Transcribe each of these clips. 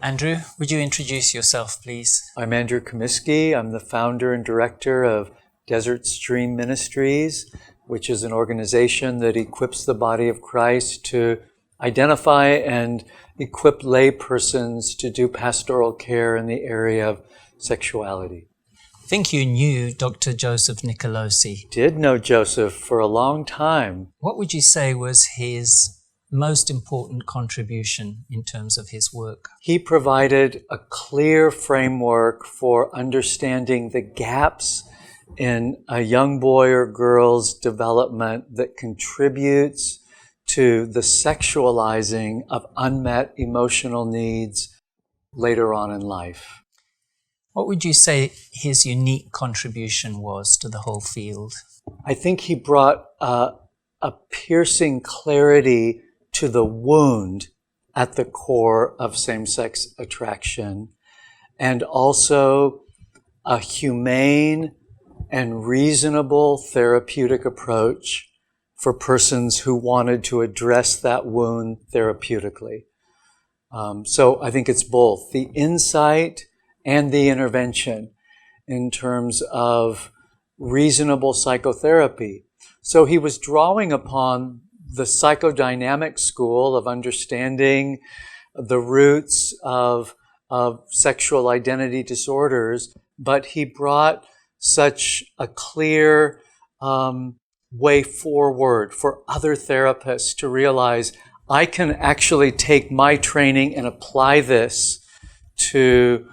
Andrew, would you introduce yourself, please? I'm Andrew Comiskey. I'm the founder and director of Desert Stream Ministries, which is an organization that equips the body of Christ to identify and equip lay persons to do pastoral care in the area of sexuality. I think you knew Dr. Joseph Nicolosi. Did know Joseph for a long time. What would you say was his most important contribution in terms of his work? He provided a clear framework for understanding the gaps in a young boy or girl's development that contributes to the sexualizing of unmet emotional needs later on in life. What would you say his unique contribution was to the whole field? I think he brought a piercing clarity to the wound at the core of same-sex attraction, and also a humane and reasonable therapeutic approach for persons who wanted to address that wound therapeutically. So I think it's both the insight and the intervention in terms of reasonable psychotherapy. So he was drawing upon the psychodynamic school of understanding the roots of sexual identity disorders, but he brought such a clear way forward for other therapists to realize I can actually take my training and apply this to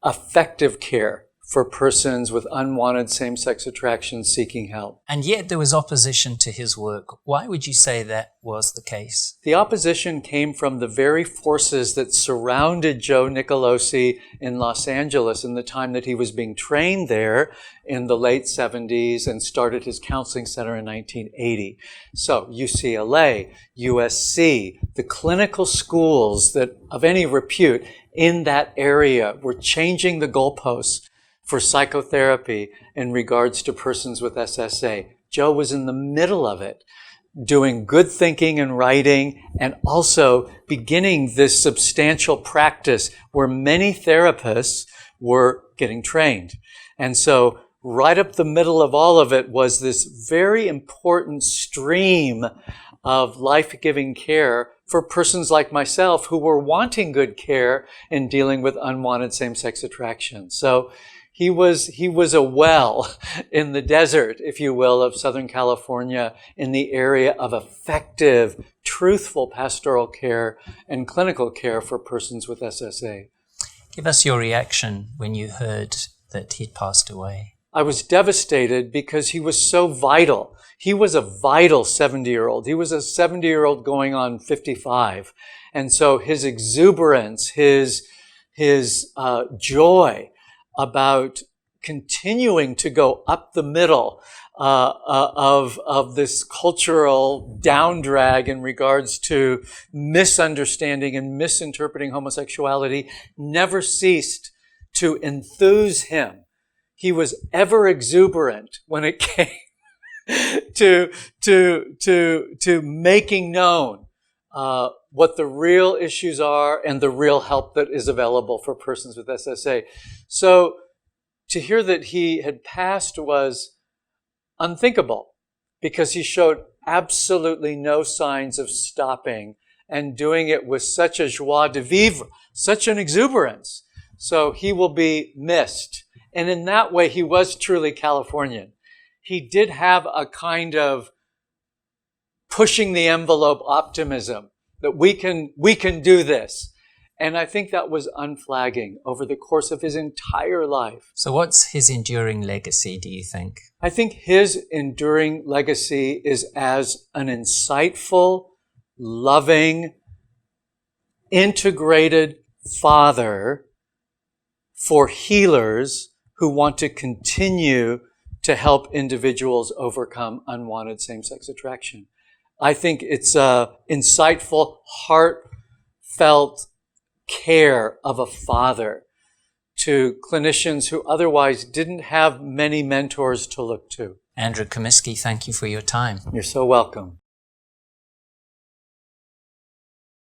effective care for persons with unwanted same-sex attraction seeking help. And yet there was opposition to his work. Why would you say that was the case? The opposition came from the very forces that surrounded Joe Nicolosi in Los Angeles in the time that he was being trained there in the late 70s and started his counseling center in 1980. So UCLA, USC, the clinical schools that of any repute in that area were changing the goalposts for psychotherapy in regards to persons with SSA. Joe was in the middle of it, doing good thinking and writing, and also beginning this substantial practice where many therapists were getting trained. And so right up the middle of all of it was this very important stream of life-giving care for persons like myself who were wanting good care in dealing with unwanted same-sex attraction. So he was a well in the desert, if you will, of Southern California in the area of effective, truthful pastoral care and clinical care for persons with SSA. Give us your reaction when you heard that he'd passed away. I was devastated because he was so vital. He was a vital 70-year-old. He was a 70-year-old going on 55. And so his exuberance, his joy about continuing to go up the middle of this cultural down drag in regards to misunderstanding and misinterpreting homosexuality never ceased to enthuse him. He was ever exuberant when it came to making known what the real issues are and the real help that is available for persons with SSA. So to hear that he had passed was unthinkable because he showed absolutely no signs of stopping and doing it with such a joie de vivre, such an exuberance. So he will be missed. And in that way, he was truly Californian. He did have a kind of pushing the envelope optimism that we can do this. And I think that was unflagging over the course of his entire life. So what's his enduring legacy, do you think? I think his enduring legacy is as an insightful, loving, integrated father for healers who want to continue to help individuals overcome unwanted same-sex attraction. I think it's a insightful, heartfelt care of a father to clinicians who otherwise didn't have many mentors to look to. Andrew Comiskey, thank you for your time. You're so welcome.